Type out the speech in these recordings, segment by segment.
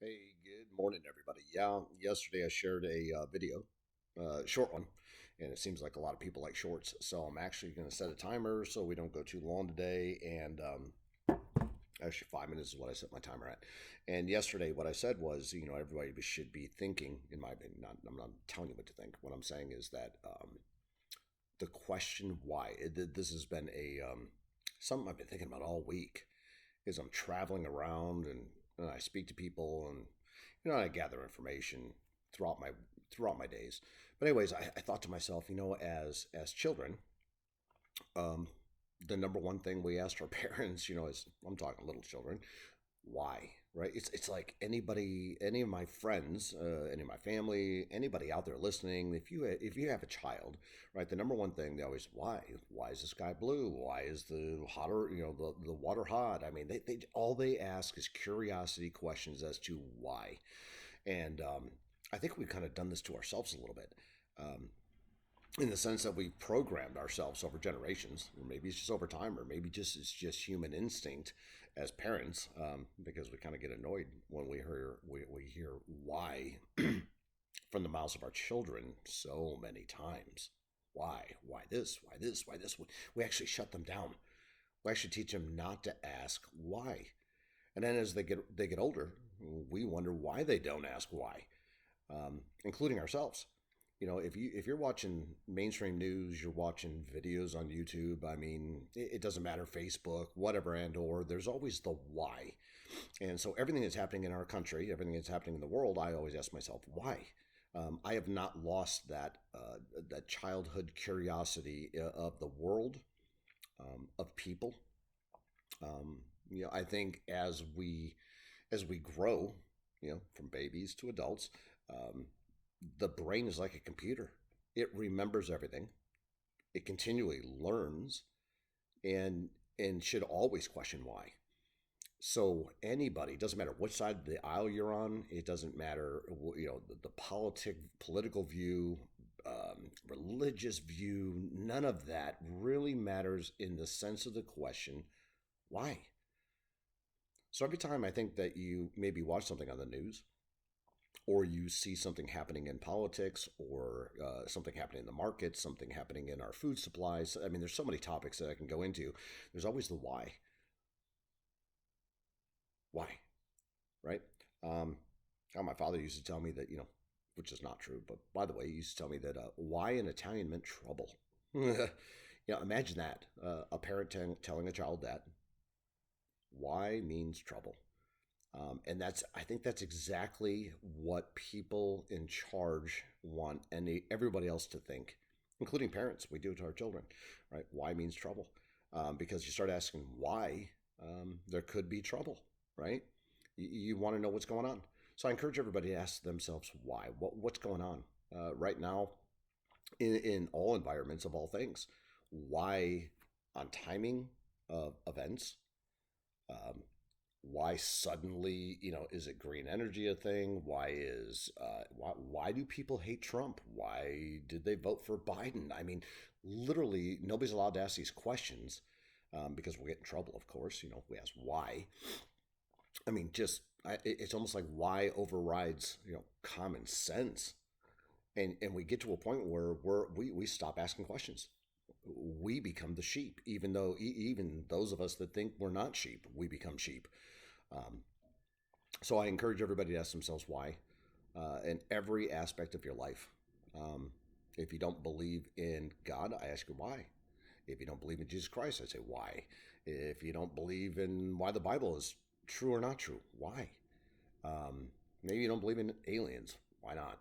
Hey, good morning, everybody. Yeah, yesterday I shared a video, short one, and it seems like a lot of people like shorts. So I'm actually going to set a timer so we don't go too long today. And actually, 5 minutes is what I set my timer at. And yesterday, what I said was, everybody should be thinking, in my opinion, I'm not telling you what to think. What I'm saying is that the question why, this has been something I've been thinking about all week is I'm traveling around and I speak to people and I gather information throughout my days. But anyways, I thought to myself, as children, um, the number one thing we asked our parents, is I'm talking little children, why, right? It's like any of my friends, any of my family, anybody out there listening, if you have a child, right, the number one thing they always, why is the sky blue, why is the hotter, the water hot? I mean, they all they ask is curiosity questions as to why. And I think we've kind of done this to ourselves a little bit, in the sense that we've programmed ourselves over generations, or maybe it's just over time, or maybe just it's just human instinct as parents, because we kind of get annoyed when we hear why from the mouths of our children so many times. Why this? Why this? Why this? We actually shut them down. We actually teach them not to ask why. And then as they get older, we wonder why they don't ask why, including ourselves. If you're watching mainstream news, you're watching videos on YouTube. I mean, it doesn't matter, Facebook, whatever, and or there's always the why. And so everything that's happening in our country, everything that's happening in the world, I always ask myself why. I have not lost that childhood curiosity of the world, of people. I think as we grow, from babies to adults, um, the brain is like a computer. It remembers everything. It continually learns and should always question why. So anybody, doesn't matter which side of the aisle you're on, it doesn't matter, the political view, religious view, none of that really matters in the sense of the question, why? So every time I think that you maybe watch something on the news, or you see something happening in politics, or something happening in the market, something happening in our food supplies. I mean, there's so many topics that I can go into. There's always the why. Why, right? Um, my father used to tell me that, which is not true, but by the way, he used to tell me that why in Italian meant trouble. Imagine that, a parent telling a child that why means trouble. And I think that's exactly what people in charge want everybody else to think, including parents. We do it to our children, right? Why means trouble. Because you start asking why, there could be trouble, right? You want to know what's going on. So I encourage everybody to ask themselves why. What's going on right now in all environments of all things? Why on timing of events? Um, why suddenly, is it green energy a thing? Why do people hate Trump? Why did they vote for Biden? I mean, literally nobody's allowed to ask these questions, because we'll get in trouble, of course. We ask why. I mean, it's almost like why overrides common sense. And we get to a point where we stop asking questions. We become the sheep, even though even those of us that think we're not sheep, we become sheep. um, So I encourage everybody to ask themselves why, in every aspect of your life. Um, if you don't believe in God, I ask you why. If you don't believe in Jesus Christ, I say why. If you don't believe in why the Bible is true or not true, why? Maybe you don't believe in aliens, why not?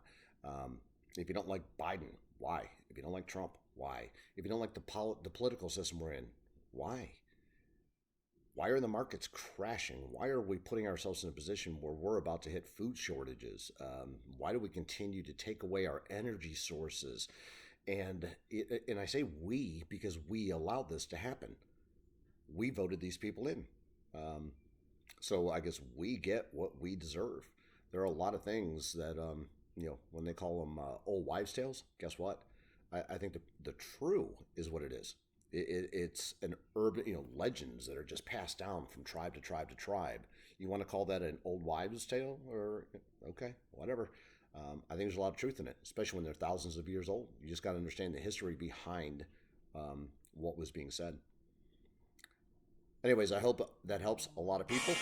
If you don't like Biden, why? If you don't like Trump, why? If you don't like the political system we're in, why? Why are the markets crashing? Why are we putting ourselves in a position where we're about to hit food shortages? Why do we continue to take away our energy sources? And I say we because we allowed this to happen. We voted these people in. Um, so I guess we get what we deserve. There are a lot of things that, when they call them old wives' tales, guess what? I think the true is what it is. It's an urban, legends that are just passed down from tribe to tribe to tribe. You want to call that an old wives' tale, or okay, whatever. I think there's a lot of truth in it, especially when they're thousands of years old. You just got to understand the history behind what was being said. Anyways, I hope that helps a lot of people.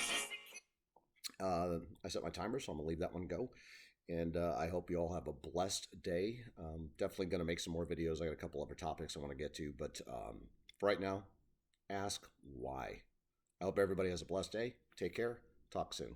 I set my timer, so I'm gonna leave that one go. And I hope you all have a blessed day. Definitely going to make some more videos. I got a couple other topics I want to get to, but for right now, ask why. I hope everybody has a blessed day. Take care. Talk soon.